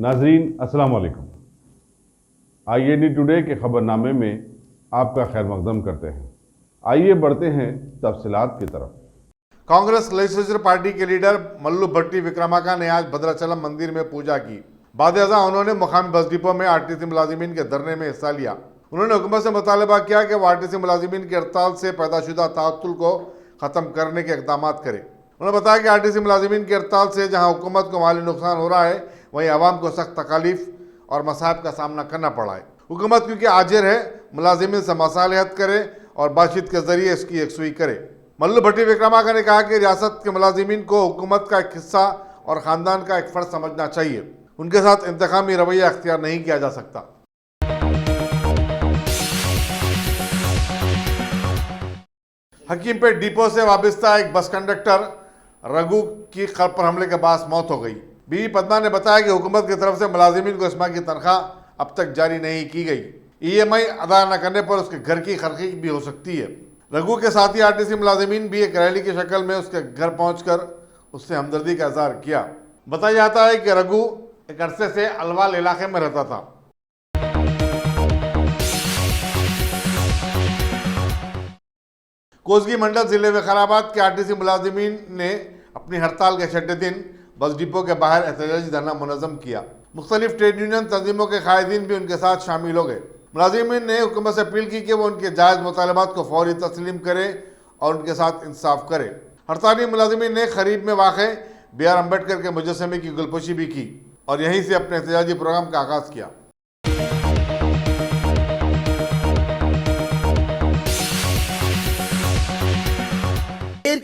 नाजरीन अस्सलाम वालेकुम। IAD टुडे के खबरनामे में आपका खैर मकदम करते हैं। आइए बढ़ते हैं तफसीलात की तरफ। कांग्रेस लेजिस्लेचर पार्टी के लीडर मल्लू भट्टी विक्रमाका ने आज भद्राचलम मंदिर में पूजा की। बाद अज़ा उन्होंने मुकामी बस डिपो में RTC मुलाजिमीन के धरने में हिस्सा लिया। उन्होंने हुकूमत से मुतालबा किया कि वो RTC मुलाजिमीन की हड़ताल से पैदाशुदा ताअत्तुल को ख़त्म करने के इक़दाम करे। उन्होंने बताया कि RTC मुलाजिमीन की हड़ताल से जहाँ हुकूमत को माली नुकसान हो रहा है, वहीं आवाम को सख्त तकालीफ और मसाइब का सामना करना पड़ा है। हुकूमत क्योंकि आजिर है, मुलाजिमीन से मसालिहत करे और बातचीत के जरिए इसकी यकसुई करे। मल्लू भट्टी विक्रमाका ने कहा कि रियासत के मुलाजिमीन को हुकूमत का एक हिस्सा और ख़ानदान का एक फ़र्ज समझना चाहिए। उनके साथ इंतकामी रवैया अख्तियार नहीं किया जा सकता। हकीमपेट डिपो से वाबस्ता एक बस कंडक्टर रघु की क़ब्र पर हमले के बाद मौत हो गई। बीवी पद्मा ने बताया कि हुकूमत की तरफ से मुलाजिमीन को इस माह की तनख्वाह अब तक जारी नहीं की गई। EMI अदा न करने पर उसके घर की खर्ची भी हो सकती है। रघु के साथी RTC मुलाजिमीन भी एक रैली की शक्ल में उसके घर पहुंचकर उससे हमदर्दी का इजहार किया। बताया जाता है कि रघु एक अरसे से अलवाल इलाके में रहता था। कोसगी मंडल जिले में खैराबाद के RTC मुलाजिमीन ने अपनी हड़ताल के छठे दिन बस डिपो के बाहर एहतजाजी धरना मुनज़्ज़म किया। मुख्तलिफ ट्रेड यूनियन तंजीमों के कायदीन भी उनके साथ शामिल हो गए। मुलाजिमीन ने हुकूमत से अपील की कि वो उनके जायज़ मुतालबात को फौरी तस्लीम करे और उनके साथ इंसाफ करे। हड़ताली मुलाजिमीन ने खरीब में वाक़े BR अम्बेडकर के मुजस्समे की गुलपोशी भी की और यहीं से अपने एहतजाजी प्रोग्राम का आगाज़ किया।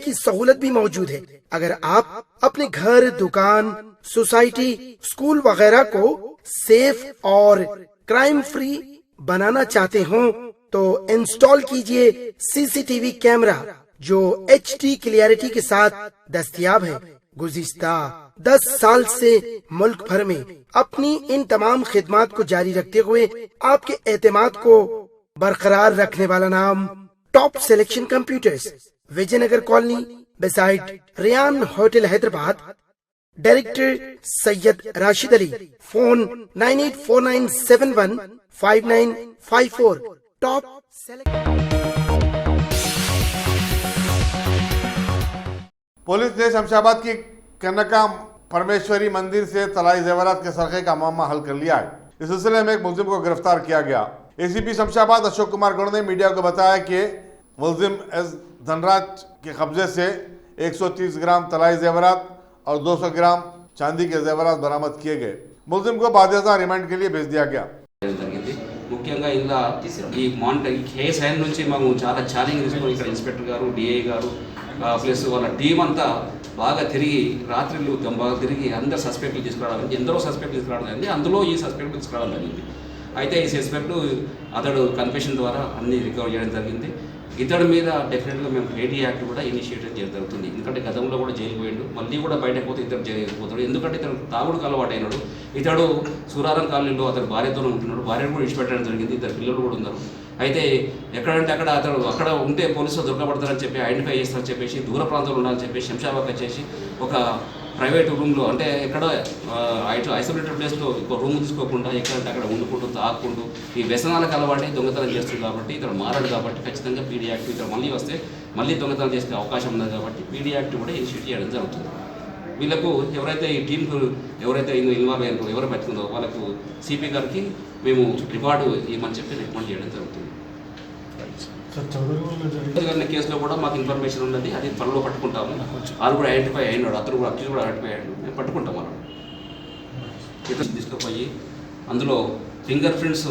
की सहूलत भी मौजूद है। अगर आप अपने घर, दुकान, सोसाइटी, स्कूल वगैरह को सेफ और क्राइम फ्री बनाना चाहते हो तो इंस्टॉल कीजिए CCTV कैमरा जो HD क्लियरिटी के साथ दस्तयाब है। गुज़िश्ता 10 साल से मुल्क भर में अपनी इन तमाम खिदमात को जारी रखते हुए आपके एतमाद को बरकरार रखने वाला नाम top selection computers, Vijayanagar colony beside Riyan hotel Hyderabad. Director Syed Rashid Ali. Phone 9849715954। Top police ने शमशाबाद की कनका परमेश्वरी मंदिर से तलाई जेवरात के सरखे का मामला हल कर लिया है। इस सिलसिले में एक मुलजिम को गिरफ्तार किया गया। ACP शमशाबाद अशोक कुमार गौड़ ने मीडिया को बताया कि मुलजिम एस धनराज के कब्जे से 130 ग्राम तलाई जेवरात और 200 ग्राम चांदी के जेवरात बरामद किए गए। मुलजिम को बादशाह रिमांड के लिए भेज दिया गया। ముఖ్యంగా ఇలా ఈ కేసు అయిన నుంచి మేము చాలా ఛాలెంజ్ తీసుకొని ఇక్కడ ఇన్స్పెక్టర్ గారు, DI గారు ప్లస్ వాళ్ళ టీం అంతా బాగా తిరిగి రాత్రిళ్ళు బాగా తిరిగి అందరు సస్పెక్ట్లు తీసుకురావడం, ఎందరో సస్పెక్ట్లు తీసుకురావడం జరిగింది. అందులో ఈ సస్పెక్ట్ తీసుకురావడం జరిగింది. అయితే ఈ సస్పెక్ట్ అతడు కన్ఫెషన్ ద్వారా అన్ని రికవర్ చేయడం జరిగింది. ఇతడి మీద డెఫినెట్గా మేము AD యాక్ట్ కూడా ఇనిషియేట్ చేయడం జరుగుతుంది. ఎందుకంటే గతంలో కూడా జైలు పోయిండు, మళ్ళీ కూడా బయటకు పోతే ఇతడు జైలు పోతాడు. ఎందుకంటే ఇతడు తాగుడుకు అలవాటు అయినాడు. ఇతడు సూరారం కాలనీలో అతడు భార్యతోనే ఉంటున్నాడు. భార్యను కూడా విడిచిపెట్టడం జరిగింది. ఇద్దరు పిల్లలు కూడా ఉన్నారు. అయితే ఎక్కడంటే అతడు అక్కడ ఉంటే పోలీసులు దొరకబడతారని చెప్పి ఐడెంటిఫై చేస్తారని చెప్పేసి దూర ప్రాంతంలో ఉండాలని చెప్పి శంషాబాద్ వచ్చేసి ఒక ప్రైవేట్ రూమ్లో అంటే ఎక్కడ ఐసోలేటెడ్ ప్లేస్లో ఒక రూమ్ తీసుకోకుండా ఎక్కడంటే అక్కడ వండుకుంటూ తాక్కుంటూ ఈ వ్యసనాలకు అలవాటు దొంగతనం చేస్తుంది. కాబట్టి ఇతడు మారాడు కాబట్టి ఖచ్చితంగా PD యాక్ట్ ఇతడు మళ్ళీ వస్తే మళ్ళీ దొంగతనం చేసే అవకాశం ఉన్నది. కాబట్టి PD యాక్ట్ కూడా ఇనిషియేట్ చేయడం జరుగుతుంది. వీళ్ళకు ఎవరైతే ఈ టీంకు ఎవరైతే ఇన్వాల్వ్ అయ్యారో ఎవరు బతుకుందో వాళ్ళకు CP గారికి మేము రివార్డు ఇవ్వమని చెప్పి రికమెండ్ చేయడం జరుగుతుంది. కేసులో కూడా మాకు ఇన్ఫర్మేషన్ ఉన్నది, అది త్వరలో పట్టుకుంటాము. వాళ్ళు కూడా ఐడెంటిఫై అయినాడు, అతను కూడా అక్యూజ్ కూడా ఐడెంటిఫై అయ్యాడు. మేము పట్టుకుంటాం. మనం ఇతను తీసుకుపోయి అందులో ఫింగర్ ప్రింట్స్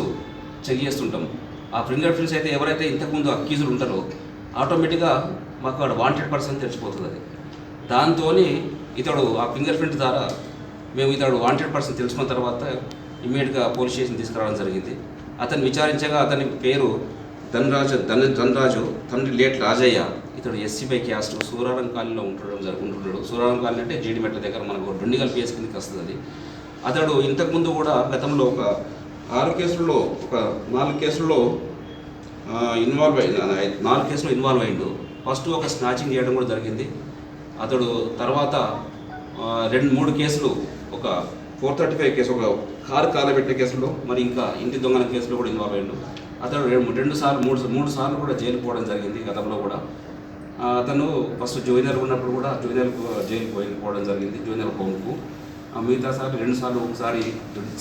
చెక్ చేస్తుంటాం. ఆ ఫింగర్ ప్రింట్స్ అయితే ఎవరైతే ఇంతకుముందు అక్యూజులు ఉంటారో ఆటోమేటిక్గా మాకు అక్కడ వాంటెడ్ పర్సన్ తెలిసిపోతుంది. అది దాంతో ఇతడు ఆ ఫింగర్ ప్రింట్ ద్వారా మేము ఇతడు వాంటెడ్ పర్సన్ తెలుసుకున్న తర్వాత ఇమ్మీడియట్గా పోలీస్ స్టేషన్ తీసుకురావడం జరిగింది. అతను విచారించగా అతని పేరు ధనరాజు, తండ్రి లేట్ రాజయ్య. ఇతడు SC బై క్యాస్ట్, సూరారం కాలనీలో ఉంటున్నాడు. సూరారం కాలనీ అంటే జీడిమెట్ల దగ్గర మనకు డొండిగల్ PS కిందకి వస్తుంది. అది అతడు ఇంతకుముందు కూడా గతంలో ఒక 4 కేసుల్లో ఇన్వాల్వ్ అయ్యిండు. ఫస్ట్ ఒక స్నాచింగ్ చేయడం కూడా జరిగింది. అతడు తర్వాత 2-3 కేసులు ఒక 435 కేసు, ఒక కారు కాలబెట్టిన కేసులో, మరి ఇంకా ఇంటి దొంగల కేసులో కూడా ఇన్వాల్వ్ అయ్యాడు. అతను మూడు సార్లు కూడా జైలుకు పోవడం జరిగింది గతంలో కూడా. అతను ఫస్ట్ జూనియర్ ఉన్నప్పుడు కూడా జైలుకు పోవడం జరిగింది, జూనియర్ హోమ్కు. మిగతా సార్లు 2 సార్లు, ఒకసారి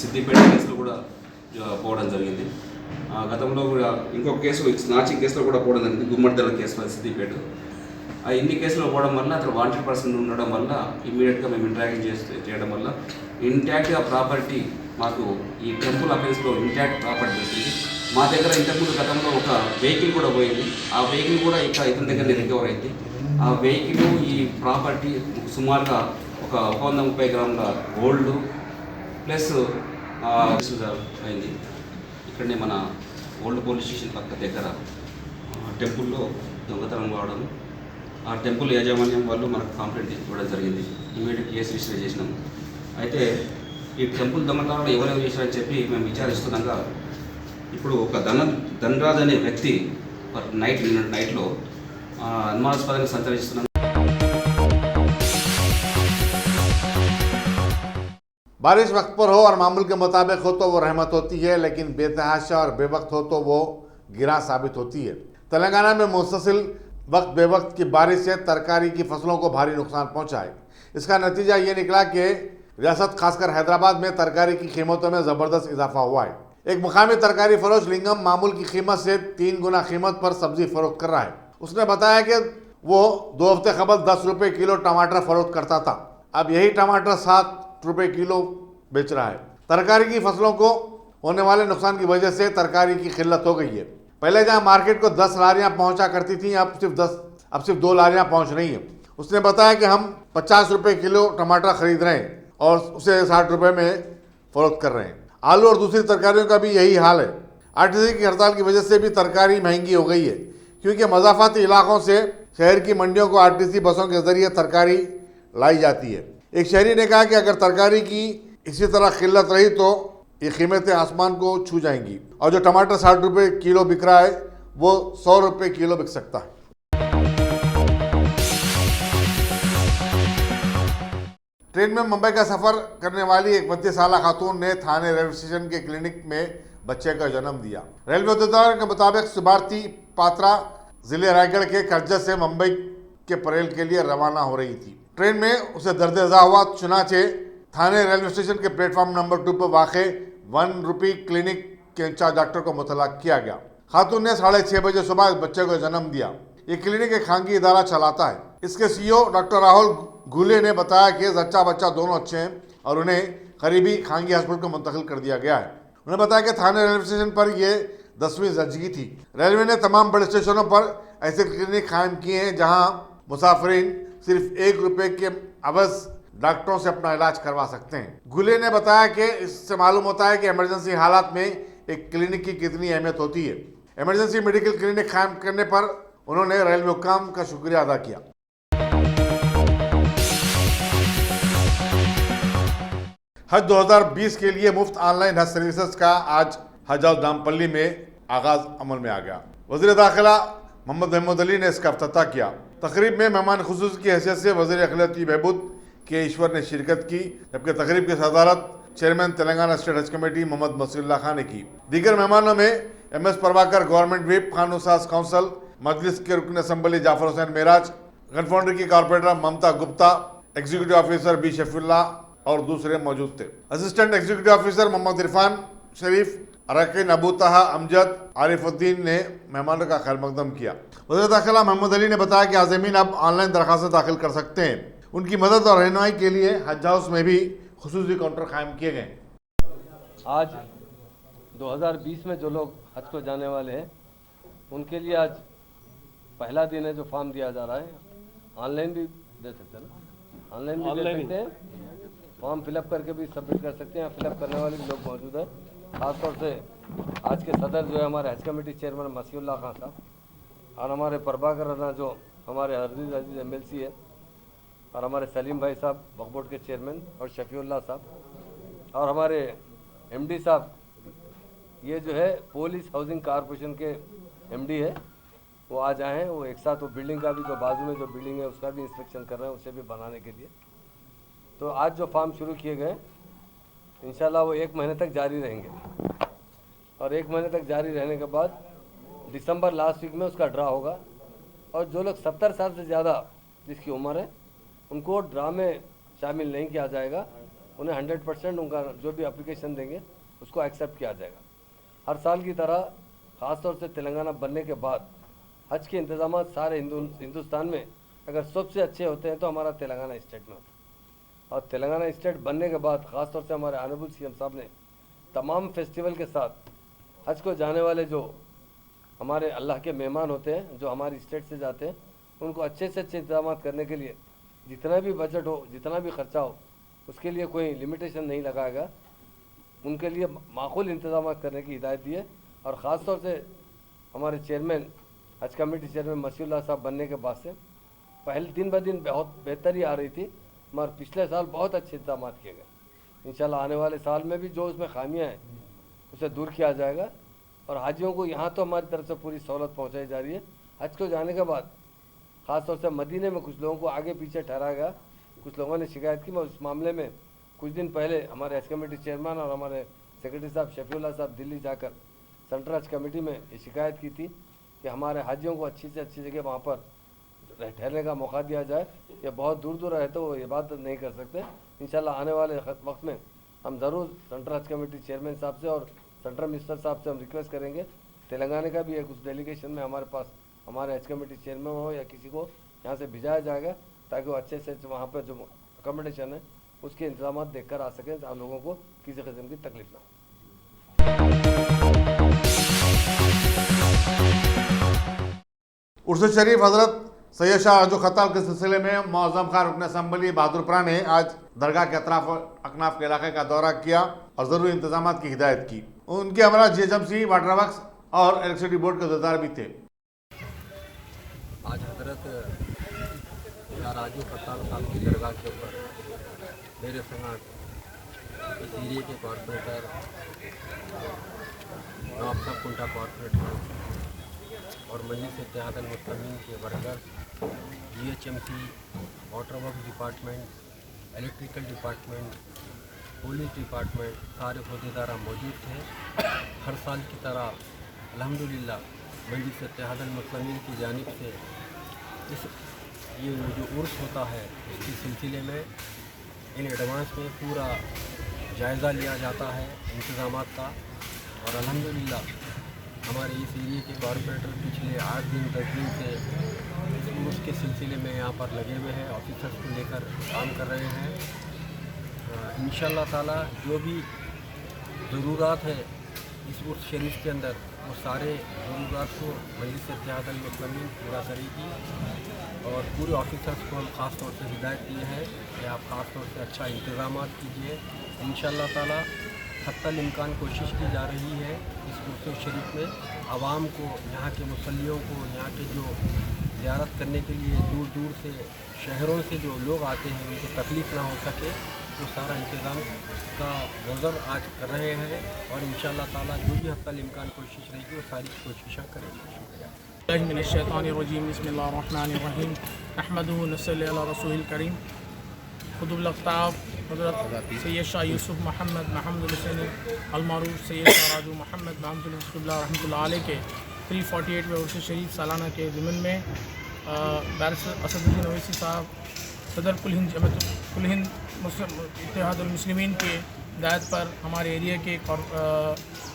సిద్దిపేట కేసులో కూడా పోవడం జరిగింది. గతంలో కూడా ఇంకొక కేసు స్నాచింగ్ కేసులో కూడా పోవడం జరిగింది, గుమ్మడిదల కేసులో సిద్దిపేట. ఇన్ని కేసులో పోవడం వల్ల అతను వాంటెడ్ పర్సన్ ఉండడం వల్ల ఇమ్మీడియట్గా మేము ఇంటరాక్ట్ చేయడం వల్ల ఇంటాక్ట్గా ప్రాపర్టీ మాకు ఈ టెంపుల్ అఫెన్స్లో ఇంటాక్ట్ ప్రాపర్టీ దొరికింది. మా దగ్గర ఇంతకుముందు గతంలో ఒక వెహికల్ కూడా పోయింది, ఆ వెహికల్ కూడా ఇతని దగ్గర రికవర్ అయింది. ఆ వెహికల్, ఈ ప్రాపర్టీ సుమారుగా ఒక 130 గ్రాముల గోల్డ్ ప్లస్ అయింది. ఇక్కడనే మన ఓల్డ్ పోలీస్ స్టేషన్ పక్క దగ్గర టెంపుల్లో దొంగతనం కావడం, ఆ టెంపుల్ యాజమాన్యం వాళ్ళు మనకు కంప్లైంట్ ఇవ్వడం జరిగింది. ఇమీడియట్ కేసు రిజిస్టర్ చేసినాం. అయితే ఈ టెంపుల్ దొంగతనాలు ఎవరెవరు చేశారని చెప్పి మేము విచారిస్తున్నాగా ఇప్పుడు ఒక ధనరాజ్ అనే వ్యక్తి నైట్లో అనుమానాస్పదంగా సంచరిస్తున్నాం. बारिश वक्त पर हो और मामूल के मुताबिक हो तो वो रहमत होती है, लेकिन बेतहाशा और बेवक्त हो तो वो गिरा साबित होती है। तेलंगाना में मुसलसल वक्त बेवक्त की बारिश से तरकारी की फसलों को भारी नुकसान पहुंचा है। इसका नतीजा ये निकला कि रियासत खासकर हैदराबाद में तरकारी की कीमतों में ज़बरदस्त इजाफा हुआ है। एक मुकामी तरकारी फरोश लिंगम मामूल की कीमत से 3 गुना कीमत पर सब्जी फरोख्त कर रहा है। उसने बताया कि वो 2 हफ्ते कबल 10 रुपये किलो टमाटर फरोख्त करता था, अब यही टमाटर 7 रुपये किलो बेच रहा है। तरकारी की फसलों को होने वाले नुकसान की वजह से तरकारी की किल्लत हो गई है। पहले जहां मार्केट को 10 लारियां पहुंचा करती थी, अब सिर्फ 2 लारियां पहुंच रही हैं। उसने बताया कि हम 50 रुपये किलो टमाटर खरीद रहे हैं और उसे 60 रुपये में फरोख्त कर रहे हैं। आलू और दूसरी तरकारियों का भी यही हाल है। आरटीसी की हड़ताल की वजह से भी तरकारी महंगी हो गई है, क्योंकि मज़ाफ़ाती इलाकों से शहर की मंडियों को आरटीसी बसों के जरिए तरकारी लाई जाती है। एक शहरी ने कहा कि अगर तरकारी की इसी तरह किल्लत रही तो ये कीमतें आसमान को छू जाएंगी और जो टमाटर 60 रुपये किलो बिक रहा है वो 100 रुपये किलो बिक सकता है। ट्रेन में मुंबई का सफर करने वाली एक 32 साल खातून ने थाने रेलवे स्टेशन के क्लिनिक में बच्चे का जन्म दिया। रेलवे अधिकारियों के मुताबिक सुभारती पात्रा जिले रायगढ़ के करजत से मुंबई के परेल के लिए रवाना हो रही थी। ट्रेन में उसे दर्द अज़ा हुआ। चुनाचे थाने रेलवे स्टेशन के प्लेटफॉर्म नंबर 2 पर वाक़े 1 रुपी क्लिनिक के इंचार्ज डॉक्टर को मुतला किया गया। खातून ने 6:30 बजे सुबह इस बच्चे को जन्म दिया। ये क्लिनिक एक खानगी इदारा चलाता है। इसके सीईओ डॉक्टर राहुल घुले ने बताया कि जच्चा बच्चा दोनों अच्छे हैं और उन्हें करीबी खानगी हॉस्पिटल को मुंतकिल कर दिया गया है। उन्होंने बताया कि थाने रेलवे स्टेशन पर यह 10वीं जज्जी थी। रेलवे ने तमाम बड़े स्टेशनों पर ऐसे क्लिनिक कायम किए हैं जहां मुसाफिरीन सिर्फ 1 रुपये के अवज़ डॉक्टरों से अपना इलाज करवा सकते हैं। गुले ने बताया कि इससे मालूम होता है कि इमरजेंसी हालात में एक क्लिनिक की कितनी अहमियत होती है। इमरजेंसी मेडिकल क्लिनिक कायम करने पर उन्होंने रेलवे हुक्काम का शुक्रिया अदा किया। हज 2020 के लिए मुफ्त ऑनलाइन हज सर्विसेज का आज हज हाउस नामपल्ली में आगाज अमल में आ गया। वज़ीर दाखिला मोहम्मद महमूद अली ने इसका अफ्ताह किया। तकरीब में मेहमान खुसूस की हैसियत से वज़ीर अखिलती बहबूद के ईश्वर ने शिरकत की, जबकि तकरीब की सदारत चेयरमैन तेलंगाना स्टेट हज कमेटी मोहम्मद मसीहुल्लाह खान ने की। दीगर मेहमानों में MS प्रभाकर, गवर्नमेंट व्हिप, कानून साज काउंसिल, मजलिस के रुकन असम्बली जाफर हुसैन मेराज, गनफाउंड्री की corporator Mamata Gupta, executive officer B Shafiullah और दूसरे मौजूद थे। Assistant executive officer Mohammed Irfan Sharif, अरकिन अबू तहा, अमजद, आरिफुद्दीन ने मेहमानों का खैर मकदम किया। वज़ीर दाखिला महमूद अली ने बताया कि आज़मीन अब ऑनलाइन दरखास्तें दाखिल कर सकते हैं। उनकी मदद और रहनुमाई के लिए हज हाउस में भी खुसूसी काउंटर कायम किए गए। आज 2020 में जो लोग हज को जाने वाले हैं उनके लिए आज पहला दिन है जो फॉर्म दिया जा रहा है। ऑनलाइन भी दे सकते हैं ना, ऑनलाइन भी दे सकते हैं, फॉर्म फिलअप करके भी सबमिट कर सकते हैं। फिलअप करने वाले भी लोग मौजूद हैं। खासतौर से आज के सदर जो है हमारे हज कमेटी चेयरमैन मसीहुल्लाह खान साहब और हमारे प्रभाकर राणा जो हमारे अजीज MLC है और हमारे सलीम भाई साहब वक्फ बोर्ड के चेयरमैन और शफीउल्लाह साहब और हमारे MD साहब, ये जो है पुलिस हाउसिंग कारपोरेशन के MD है, वो आज आए हैं। वो एक साथ वो बिल्डिंग का भी जो बाजू में जो बिल्डिंग है उसका भी इंस्पेक्शन कर रहे हैं, उसे भी बनाने के लिए। तो आज जो फार्म शुरू किए गए इंशाल्लाह वो 1 महीने तक जारी रहेंगे और 1 महीने तक जारी रहने के बाद दिसंबर लास्ट वीक में उसका ड्रा होगा और जो लोग 70 साल से ज़्यादा जिसकी उम्र है उनको ड्रा में शामिल नहीं किया जाएगा। उन्हें 100% उनका जो भी एप्लीकेशन देंगे उसको एक्सेप्ट किया जाएगा। हर साल की तरह ख़ासतौर से तेलंगाना बनने के बाद हज के इंतजाम सारे हिंदुस्तान में अगर सबसे अच्छे होते हैं तो हमारा तेलंगाना स्टेट में होता है। और तेलंगाना स्टेट बनने के बाद ख़ासतौर से हमारे ऑनरेबल सीएम साहब ने तमाम फेस्टिवल के साथ हज को जाने वाले जो हमारे अल्लाह के मेहमान होते हैं जो हमारी स्टेट से जाते हैं उनको अच्छे से अच्छे इंतजाम करने के लिए जितना भी बजट हो जितना भी खर्चा हो उसके लिए कोई लिमिटेशन नहीं लगाएगा। उनके लिए माकूल इंतजाम करने की हिदायत दी है। और ख़ास तौर से हमारे चेयरमैन हज कमेटी चेयरमैन मसीउल्लाह साहब बनने के बाद से पहले दिन ब दिन बहुत बेहतरी आ रही थी मगर पिछले साल बहुत अच्छे इंतजाम किए गए। इंशाल्लाह आने वाले साल में भी जो उसमें खामियां हैं उसे दूर किया जाएगा और हाजियों को यहाँ तो हमारी तरफ से पूरी सहूलत पहुँचाई जा रही है। हज को जाने के बाद ख़ासतौर से मदीने में कुछ लोगों को आगे पीछे ठहराया गया। कुछ लोगों ने शिकायत की। मैं उस मामले में कुछ दिन पहले हमारे हज कमेटी चेयरमैन और हमारे सेक्रेटरी साहब शफीउल्लाह साहब दिल्ली जाकर सेंट्रल हज कमेटी में ये शिकायत की थी कि हमारे हाजियों को अच्छी से अच्छी जगह वहाँ पर ठहरने का मौका दिया जाए। ये बहुत दूर दूर रहे तो वो इबादत नहीं कर सकते। इंशाल्लाह आने वाले वक्त में हम ज़रूर सेंट्रल हज कमेटी चेयरमैन साहब से और सेंट्रल मिनिस्टर साहब से हम रिक्वेस्ट करेंगे तेलंगाना का भी एक उस डेलीगेशन में हमारे पास हमारे हज कमेटी चेयरमैन हो या किसी को यहाँ से भिजाया जाएगा ताकि वो अच्छे से वहाँ पर जो अकोमोडेशन है उसके इंतजाम देखकर आ सकें आप लोगों को किसी किस्म की तकलीफ ना हो। उर्स शरीफ हजरत सैयद शाह राजू खत्ताल के सिलसिले में मौज़म खान रुकन असम्बली बहादुरपुरा ने आज दरगाह के अकनाफ के इलाके का दौरा किया और ज़रूरी इंतजाम की हिदायत की। उनके हमारा GHMC वाटर वर्क्स और इलेक्ट्रिसिटी बोर्ड के अहदेदार भी थे। आज हजरत शाह राजू खत्ताल साहब की दरगाह के ऊपर मेरे संग इस एरिए के कॉरपोरेटर नवाब साहब कुंटा कॉरपोरेटर और मजलिस इत्तेहादुल मुस्लिमीन के workers GHMC water works department electrical department police department सारे अहदेदार मौजूद थे। हर साल की तरह अल्हम्दुलिल्लाह मजलिस इत्तेहादुल मुस्लिमीन की जानिब से ये जो उर्स होता है इसके सिलसिले में इन एडवांस में पूरा जायज़ा लिया जाता है इंतज़ामात का। और अल्हम्दुलिल्लाह हमारे इस एरिए के कॉरपोरेटर पिछले 8 दिन 10 दिन से इस उर्स के सिलसिले में यहाँ पर लगे हुए हैं, ऑफिसर्स को लेकर काम कर रहे हैं। इंशाअल्लाह ताला जो भी ज़रूरत है इस उर्स शरीफ के अंदर वो सारे ज़रूरत को मजलिस इत्तेहादुल मुस्लिमीन पूरा करेगी। और पूरे ऑफिसर्स को हम ख़ास तौर से हिदायत दी है कि आप ख़ास तौर से अच्छा इंतज़ाम कीजिए। इंशाअल्लाह ताला हत्तल इम्कान कोशिश की जा रही है इस उर्स शरीफ में आवाम को, यहाँ के मुसल्लियों को, यहाँ के जो ज़ियारत करने के लिए दूर दूर से शहरों से जो लोग आते हैं उनको तकलीफ़ ना हो सके वो सारा इंतज़ाम का नज़र आज कर रहे हैं। और इंशाअल्लाह ताला जो भी हत्तल इम्कान कोशिश रहेगी वो सारी कोशिशें करेंगे। बिस्मिल्लाहिर्रहमानिर्रहीम बिस्मिल्लाहिर्रहमानिर्रहीम अहमदुहु नस्सली अला रसूलिल करीम खुदुल अख्ताब हज़रत सैयद शाह यूसुफ मोहम्मद महमूद हुसैन अलमारूफ सैयद शाह राजू मोहम्मद महमूद रहमतुल्लाह अलैह के 348वें उर्स शरीफ सालाना के ज़िमन में बैरिस्टर असदुद्दीन ओवैसी साहब सदर कुल हिंद इत्तेहादुल मुस्लिमीन के हिदायत पर हमारे एरिया के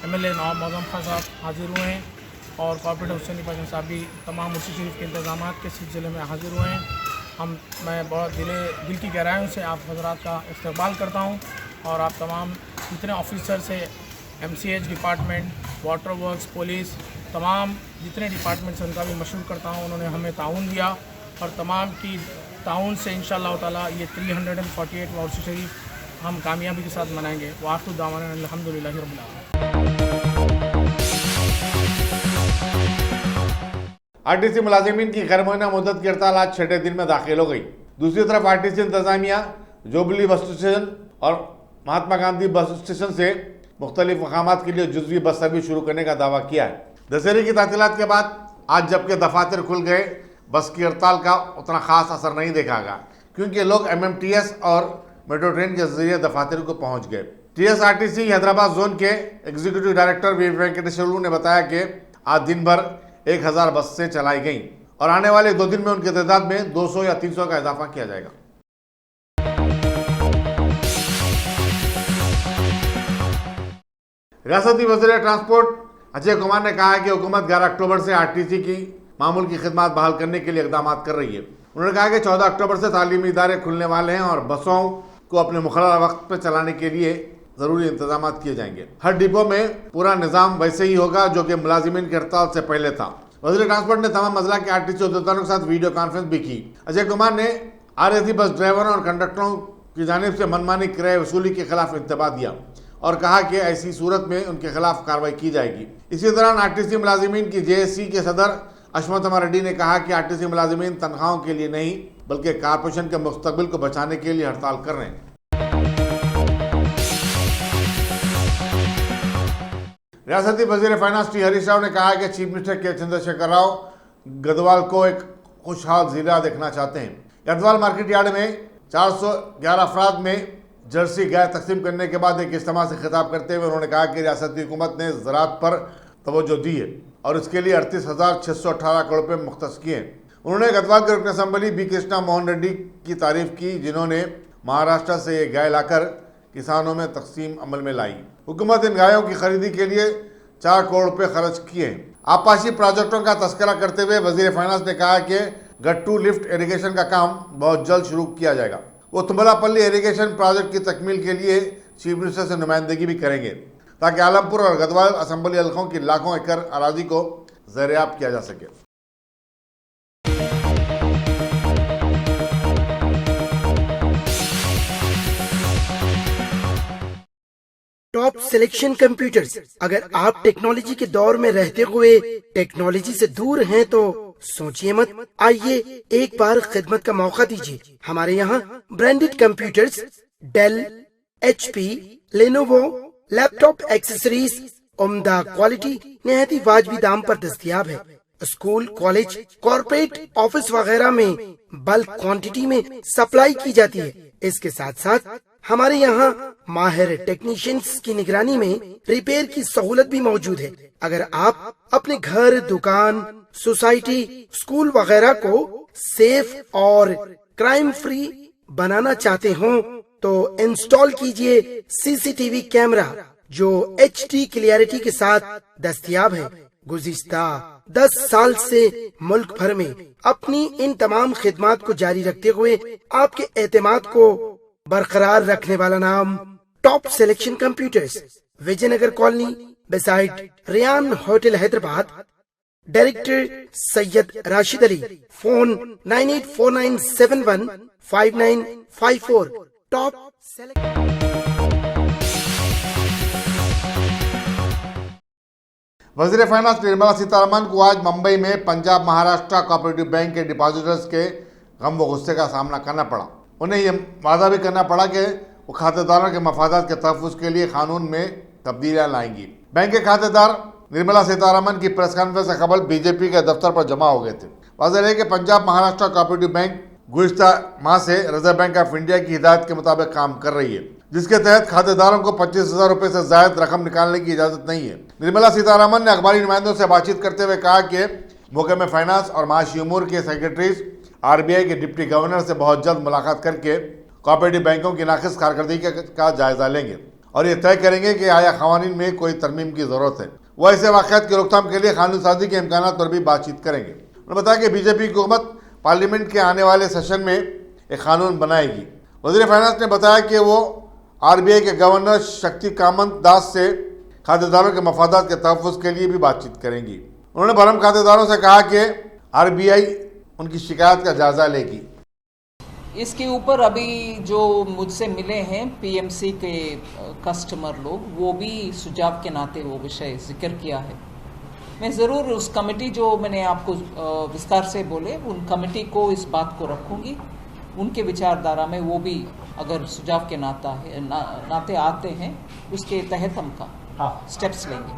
MLA नवाब मौज़म खान साहब हाज़िर हुए हैं और कॉर्पोरेटर हुसैन पाशन साहब भी तमाम उर्स शरीफ के इंतजाम के सिलसिले में हाज़िर हुए हैं। मैं बहुत दिल की गहराइयों से आप हज़रात का इस्तकबाल करता हूँ और आप तमाम जितने ऑफिसर्स हैं MCH department, water works, police, तमाम जितने डिपार्टमेंट्स हैं उनका भी मशहूर करता हूँ। उन्होंने हमें ताउन दिया और तमाम की ताउन से इंशाअल्लाह ताला ये 348 उर्स शरीफ हम कामयाबी के साथ मनाएंगे। वाखिर दावाना अल्हम्दुलिल्लाहि रब्बिल आलमीन। RTC मुलाजिमीन की गैर मुअय्यना मुद्दत की हड़ताल आज 6ठे दिन में दाखिल हो गई। दूसरी तरफ RTC इंतजामिया जोबली बस स्टेशन और महात्मा गांधी बस स्टेशन से मुख्तलिफ मकामात के लिए जुज़वी बस सर्विस शुरू करने का दावा किया है। दशहरे की तातीलात के बाद आज जबकि दफातर खुल गए बस की हड़ताल का उतना खास असर नहीं देखा गया क्योंकि लोग MMTS और मेट्रो ट्रेन के जरिए दफातर को पहुँच गए। टीएसआरटीसी हैदराबाद जोन के एग्जीक्यूटिव डायरेक्टर वी वेंकटेश्वरलू ने बताया कि आज दिन भर 1000 बसें चलाई गईं और आने वाले 2 दिन में उनकी तादाद में 200 या 300 का इजाफा किया जाएगा। रियासती वज़ीर ट्रांसपोर्ट अजय कुमार ने कहा है कि हुकूमत 11 अक्टूबर से आरटीसी की मामूल की खिदमत बहाल करने के लिए इकदाम कर रही है। उन्होंने कहा कि 14 अक्टूबर से तालीमी इदारे खुलने वाले हैं और बसों को अपने मुकर्रर वक्त पर चलाने के लिए जरूरी इंतजाम किए जाएंगे। हर डिपो में पूरा निज़ाम वैसे ही होगा जो कि मुलाजिमीन की हड़ताल से पहले था। वज़ीर ट्रांसपोर्ट ने तमाम मज़ला के आरटीसी उद्योगदारों के साथ वीडियो कॉन्फ्रेंस भी की। अजय कुमार ने आरएसी बस ड्राइवरों और कंडक्टरों की जानिब से मनमानी किराए वसूली के खिलाफ इंतबाह दिया और कहा कि ऐसी सूरत में उनके खिलाफ कार्रवाई की जाएगी। इसी दौरान आरटीसी मुलाजिमीन की जेएससी के सदर अशमत रेड्डी ने कहा कि आरटीसी मुलाजिमीन तनख्वाहों के लिए नहीं बल्कि कारपोरेशन के मुस्तकबिल को बचाने के लिए हड़ताल कर रहे हैं। रियासती वज़ीर फाइनेंस टी हरीश राव ने कहा कि चीफ मिनिस्टर के चंद्रशेखर राव गढ़वाल को एक खुशहाल जिला देखना चाहते हैं। गढ़वाल मार्केट यार्ड में 411 अफराद में जर्सी गाय तकसीम करने के बाद एक इज्तिमा से खिताब करते हुए उन्होंने कहा कि रियासती हुकूमत ने ज़राअत पर तवज्जो दी है और इसके लिए 38,618 करोड़ रुपये मुख्तस किए हैं। उन्होंने गढ़वाल के रुकन असम्बली बी कृष्णा मोहन रेड्डी की तारीफ की जिन्होंने महाराष्ट्र से ये गाय लाकर किसानों में तकसीम अमल में लाई। हुकूमत इन गायों की खरीदी के लिए 4 करोड़ रुपये खर्च किए हैं। आपाशी प्रोजेक्टों का तस्करा करते हुए वज़ीर फाइनेंस ने कहा कि गट्टू लिफ्ट इरिगेशन का काम बहुत जल्द शुरू किया जाएगा। वो तुमलापल्ली इरिगेशन प्रोजेक्ट की तकमील के लिए चीफ मिनिस्टर से नुमाइंदगी भी करेंगे ताकि आलमपुर और गढ़वाल असम्बली हल्कों की लाखों एकड़ अराजी को ज़ेर-ए-आब किया जा सके। Top selection computers. अगर आप टेक्नोलॉजी के दौर में रहते हुए टेक्नोलॉजी से दूर हैं तो सोचिए मत, आइए एक बार खिदमत का मौका दीजिए। हमारे यहाँ branded computers Dell, HP, Lenovo, laptop accessories उम्दा क्वालिटी निहायत ही वाजिबी दाम पर दस्तयाब है। स्कूल, कॉलेज, कॉर्पोरेट, ऑफिस वगैरह में बल्क क्वांटिटी में सप्लाई की जाती है। इसके साथ साथ हमारे यहाँ माहिर टेक्नीशियंस की निगरानी में रिपेयर की सहूलत भी मौजूद है। अगर आप अपने घर, दुकान, सोसाइटी, स्कूल वगैरह को सेफ और क्राइम फ्री बनाना चाहते हो तो इंस्टॉल कीजिए CCTV कैमरा जो HD क्लियरिटी के साथ दस्तयाब है। गुज़िश्ता 10 साल से मुल्क भर में अपनी इन तमाम खिदमात को जारी रखते हुए आपके एतमाद को बरकरार रखने वाला नाम top selection computers, Vijayanagar colony beside Riyan hotel Hyderabad. Director Syed Rashid Ali. Phone 9849715954। Top वज़ीर फाइनेंस निर्मला सीतारमण को आज मुंबई में पंजाब महाराष्ट्र कोऑपरेटिव बैंक के डिपॉजिटर्स के गम व गुस्से का सामना करना पड़ा। उन्हें यह वादा भी करना पड़ा कि वो खातेदारों के मफादात के तहफ़्फ़ुज़ के लिए कानून में तब्दीलियाँ लाएंगी। बैंक के खातेदार निर्मला सीतारमण की प्रेस कॉन्फ्रेंस से कबल बीजेपी के दफ्तर पर जमा हो गए थे। वाज़ेह है कि पंजाब महाराष्ट्र कोऑपरेटिव बैंक गुज़िश्ता माह से रिजर्व बैंक ऑफ इंडिया की हिदायत के मुताबिक काम कर रही है, जिसके तहत खातेदारों को 25,000 रुपये से ज़ायद रकम निकालने की इजाज़त नहीं है। निर्मला सीतारमण ने अखबारी नुमाइंदों से बातचीत करते हुए कहा कि महकमे फाइनेंस और माशी उमूर के सेक्रेटरीज RBI के डिप्टी गवर्नर से बहुत जल्द मुलाकात करके कोऑपरेटिव बैंकों की नाक़िस कारकर्दगी का जायजा लेंगे और ये तय करेंगे कि आया क़वानीन में कोई तरमीम की ज़रूरत है। वह ऐसे वाक़यात की रोकथाम के लिए कानून साजी के इम्कानात पर भी बातचीत करेंगे। उन्होंने बताया कि बीजेपी की हुकूमत पार्लियामेंट के आने वाले सेशन में एक कानून बनाएगी। वज़ीर फाइनेंस ने बताया कि वो RBI के गवर्नर शक्ति कामत दास से खातेदारों के मफादात के तहफ़्फ़ुज़ के लिए भी बातचीत करेंगी। उन्होंने भरम खातेदारों से कहा कि RBI उनकी शिकायत का जायजा लेगी। इसके ऊपर अभी जो मुझसे मिले हैं PMC के कस्टमर लोग, वो भी सुझाव के नाते वो विषय जिक्र किया है। मैं ज़रूर उस कमेटी जो मैंने आपको विस्तार से बोले, उन कमेटी को इस बात को रखूँगी। उनके विचारधारा में वो भी अगर सुझाव के नाते आते हैं उसके तहत हम का स्टेप्स लेंगे।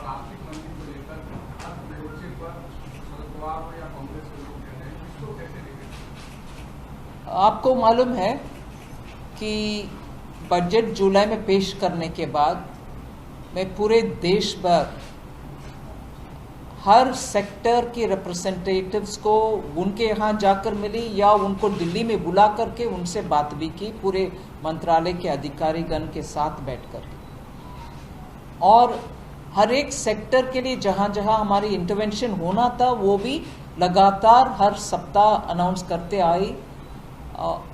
और आर्थिक मंदी को लेकर हर मोर्चे पर शरद पवार या कांग्रेस के लोग कह रहे हैं, इसको कैसे देखें? आपको मालूम है कि बजट जुलाई में पेश करने के बाद मैं पूरे देश भर हर सेक्टर के रिप्रेजेंटेटिव्स को उनके यहाँ जाकर मिली या उनको दिल्ली में बुला करके उनसे बात भी की, पूरे मंत्रालय के अधिकारीगण के साथ बैठकर। और हर एक सेक्टर के लिए जहाँ जहाँ हमारी इंटरवेंशन होना था वो भी लगातार हर सप्ताह अनाउंस करते आई,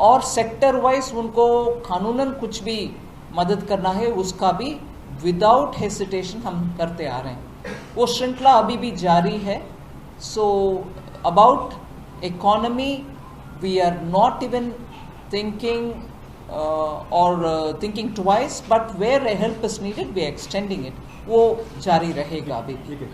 और सेक्टर वाइज उनको कानूनन कुछ भी मदद करना है उसका भी विदाउट हेसिटेशन हम करते आ रहे हैं। वो श्रृंखला अभी भी जारी है। So about economy we are not even thinking or thinking twice, but where help is needed we are extending it. वो जारी रहेगा अभी भी।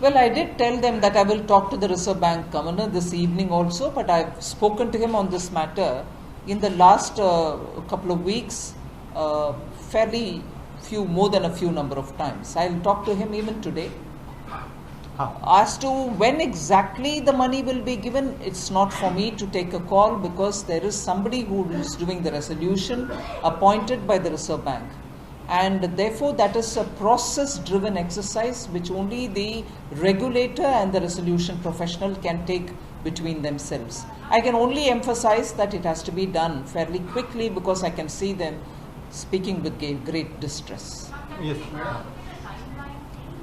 Well, I did tell them that I will talk to the Reserve Bank Governor this evening also, but I've spoken to him on this matter in the last couple of weeks, fairly more than a few number of times. I'll talk to him even today. As to when exactly the money will be given, it's not for me to take a call because there is somebody who is doing the resolution appointed by the Reserve Bank. And therefore that is a process driven exercise which only the regulator and the resolution professional can take between themselves. I can only emphasize that it has to be done fairly quickly because I can see them speaking with great distress. Yes.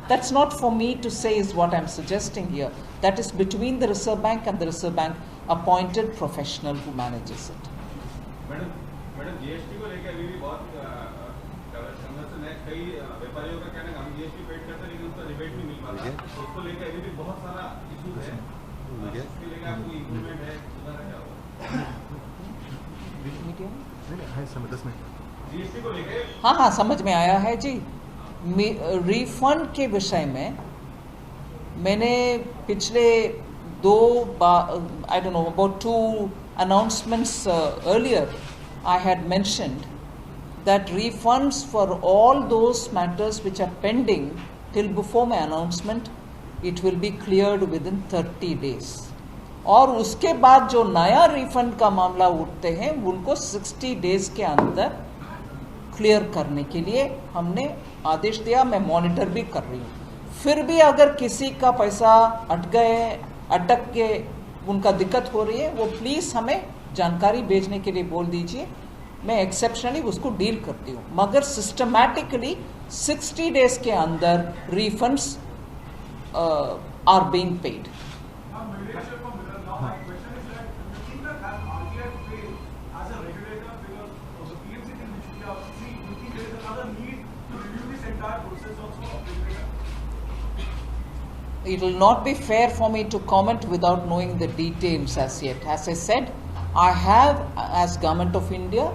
That's not for me to say is what I'm suggesting here. That is between the Reserve Bank and the Reserve Bank appointed professional who manages it. Madam GST को लेकर अभी भी बहुत संघर्ष है। कई व्यापारियों का कहना है हम जीएसटी पेड करते हैं लेकिन उसका रिबेट नहीं मिल पाता, तो उसको लेकर अभी भी बहुत सारा इशू है। इसके लेकर आपको इम्प्रूवमेंट है, सुधार क्या होगा? जीएसटी को लेकर हाँ समझ में आया है जी। रिफंड के विषय में मैंने पिछले I don't know, about 2 announcements earlier, I had mentioned that refunds for all those matters which are pending till before my announcement, it will be cleared within 30 days. और उसके बाद जो नया रिफंड का मामला उठते हैं उनको 60 डेज के अंदर क्लियर करने के लिए हमने आदेश दिया। मैं मॉनिटर भी कर रही हूँ। फिर भी अगर किसी का पैसा अटक के उनका दिक्कत हो रही है, वो प्लीज़ हमें जानकारी भेजने के लिए बोल दीजिए। मैं एक्सेप्शनली उसको डील करती हूँ, मगर सिस्टमैटिकली 60 डेज के अंदर refunds are being paid. It will not be fair for me to comment without knowing the details as yet. As I said, I have, as Government of India,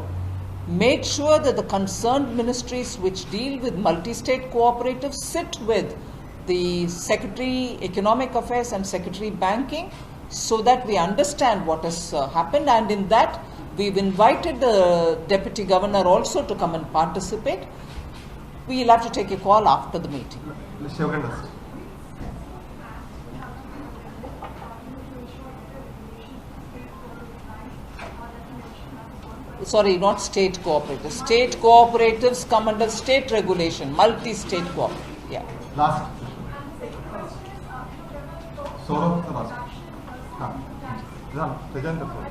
made sure that the concerned ministries which deal with multi-state cooperatives sit with the Secretary Economic Affairs and Secretary Banking so that we understand what has happened, and in that we've invited the Deputy Governor also to come and participate. We'll have to take a call after the meeting. Sorry, not state cooperatives. State cooperatives come under state regulation, multi-state cooperative. Yeah. Last. Saurabh, the last. Present the floor.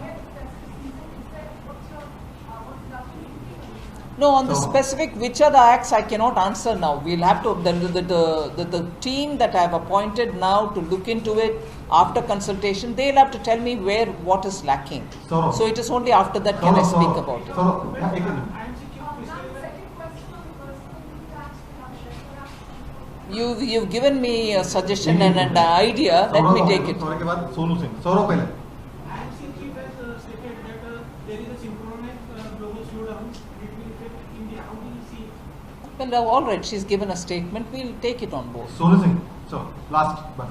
No, on the specific which are the acts I cannot answer now. We'll have to, the team that I have appointed now to look into it after consultation, they'll have to tell me what is lacking. So it is only after that can I speak about it. You've given me a suggestion and an idea. Let me take it. Saurabh के बाद सोनू सिंह, सौरभ पहले। IMC chief has stated that there is a synchronous global slowdown. It will affect India. How do you see it? Well, all right. She's given a statement. We'll take it on board. Sonu Singh, so last बस।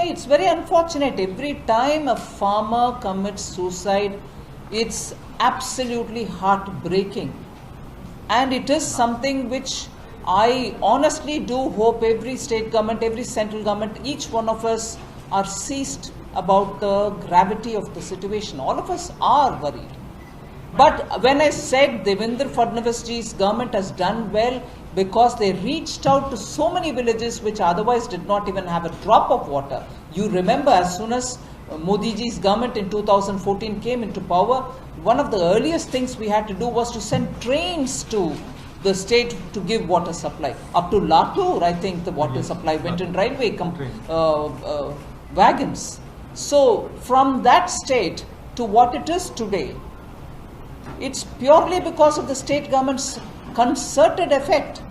It's very unfortunate. Every time a farmer commits suicide, it's absolutely heartbreaking. And it is something which I honestly do hope every state government, every central government, each one of us are seized about the gravity of the situation. All of us are worried. But when I said Devendra Fadnavis ji's government has done well because they reached out to so many villages which otherwise did not even have a drop of water. You remember, as soon as Modi ji's government in 2014 came into power, one of the earliest things we had to do was to send trains to the state to give water supply. Up to Latur, I think the water supply went in railway wagons. So from that state to what it is today, it's purely because of the state government's concerted effort.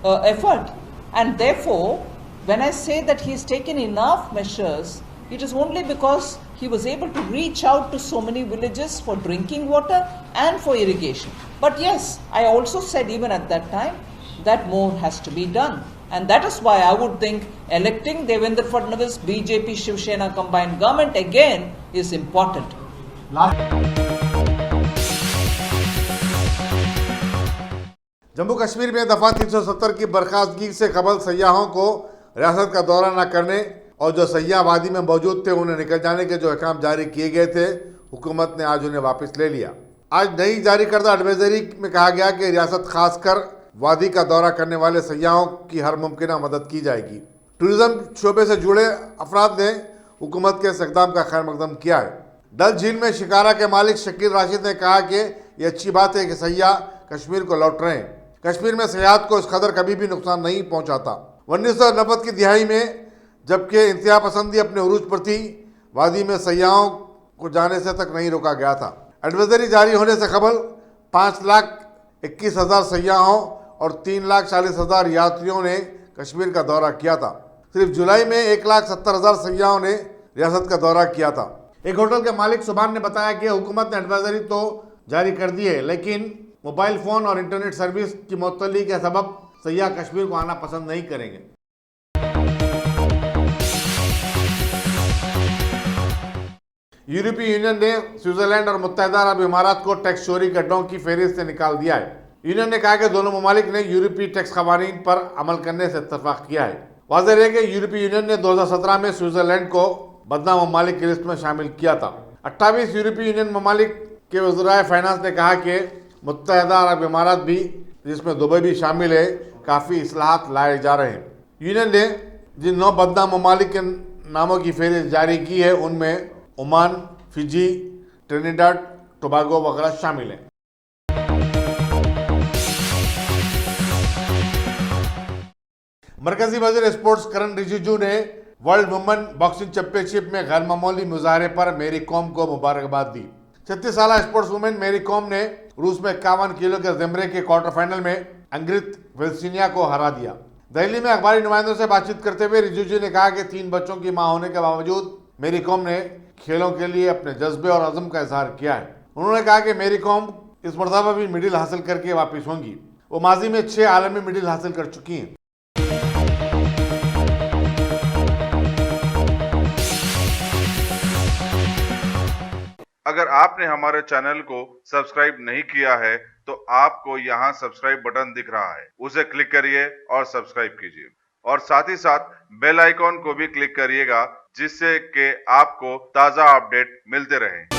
And therefore, when I say that he's taken enough measures, it is only because he was able to reach out to so many villages for drinking water and for irrigation. But yes, I also said even at that time that more has to be done. And that is why I would think electing Devendra Fadnavis, BJP, Shiv Sena combined government again is important. Jammu Kashmir में दफा 370 की बर्खास्तगी से कबल सयाहों को रियासत का दौरा न करने और जो सयाह वादी में मौजूद थे उन्हें निकल जाने के जो अहकाम जारी किए गए थे, हुकूमत ने आज उन्हें वापस ले लिया। आज नई जारी करदा एडवाइजरी में कहा गया कि रियासत खासकर वादी का दौरा करने वाले सयाहों की हर मुमकिन मदद की जाएगी। टूरिज्म शोबे से जुड़े अफराद ने हुकूमत के इस इक़दाम का खैर मकदम किया है। डल झील में शिकारा के मालिक शकील राशिद ने कहा कि ये अच्छी बात है कि सयाह कश्मीर को लौट रहे हैं। कश्मीर में सयाहत को इस कदर कभी भी नुकसान नहीं पहुंचाता। 1990 की दिहाई में जबकि इंतहा पसंदी अपने उरूज पर थी, वादी में सयाहों को जाने से तक नहीं रोका गया था। एडवाइजरी जारी होने से कबल 5,21,000 सयाहों और 3,40,000 यात्रियों ने कश्मीर का दौरा किया था। सिर्फ जुलाई में 1,70,000 सयाहों ने रियासत का दौरा किया था। एक होटल के मालिक सुभान ने बताया कि हुकूमत ने एडवाइजरी तो जारी कर दी है, लेकिन मोबाइल फोन और इंटरनेट सर्विस की मुअत्तली के सबब सयाह कश्मीर को आना पसंद नहीं करेंगे। यूरोपीय यूनियन ने स्विट्जरलैंड और मुत्तहिदा अरब इमारात को टैक्स चोरी के अड्डों की फहरिस्त से निकाल दिया है। यूनियन ने कहा कि दोनों ममालिक ने यूरोपीय टैक्स कवानीन पर अमल करने से इत्तफाक किया है। वाज़ेह है कि यूरोपीय यूनियन ने 2017 में स्विट्जरलैंड को बदनाम ममालिक की लिस्ट में शामिल किया था। 28 यूरोपीय यूनियन ममालिक के वज़राए फाइनेंस ने कहा कि मुत्तहिदा अरब इमारात भी, जिसमें दुबई भी शामिल है, काफ़ी इस्लाहात लाए जा रहे हैं। यूनियन ने जिन 9 बदनाम ममालिक के नामों की फहरिस्त जारी की है, उनमें ओमान, फिजी, ट्रिनिडाड टोबागो वगैरह शामिल हैं। मरकजी वज़ीर स्पोर्ट्स करण रिजिजू ने वर्ल्ड वुमेन बॉक्सिंग चैंपियनशिप में गैर मामूली मुजाहरे पर मेरी कॉम को मुबारकबाद दी। 36 साल स्पोर्ट्स वुमेन मेरी कॉम ने रूस में 51 किलो के ज़मरे के क्वार्टर फाइनल में अंग्रित वेल्सिनिया को हरा दिया। दिल्ली में अखबारी नुमाइंदों से बातचीत करते हुए रिजिजू ने कहा कि 3 बच्चों की मां होने के बावजूद मेरी कॉम ने खेलों के लिए अपने जज्बे और अज़म का इजहार किया है। उन्होंने कहा कि मेरी कॉम इस मरतबा भी मेडल हासिल करके वापस होंगी। वो माजी में 6 आलमी मेडल हासिल कर चुकी हैं। अगर आपने हमारे चैनल को सब्सक्राइब नहीं किया है तो आपको यहाँ सब्सक्राइब बटन दिख रहा है, उसे क्लिक करिए और सब्सक्राइब कीजिए और साथ ही साथ बेल आइकॉन को भी क्लिक करिएगा, जिससे कि आपको ताज़ा अपडेट मिलते रहें।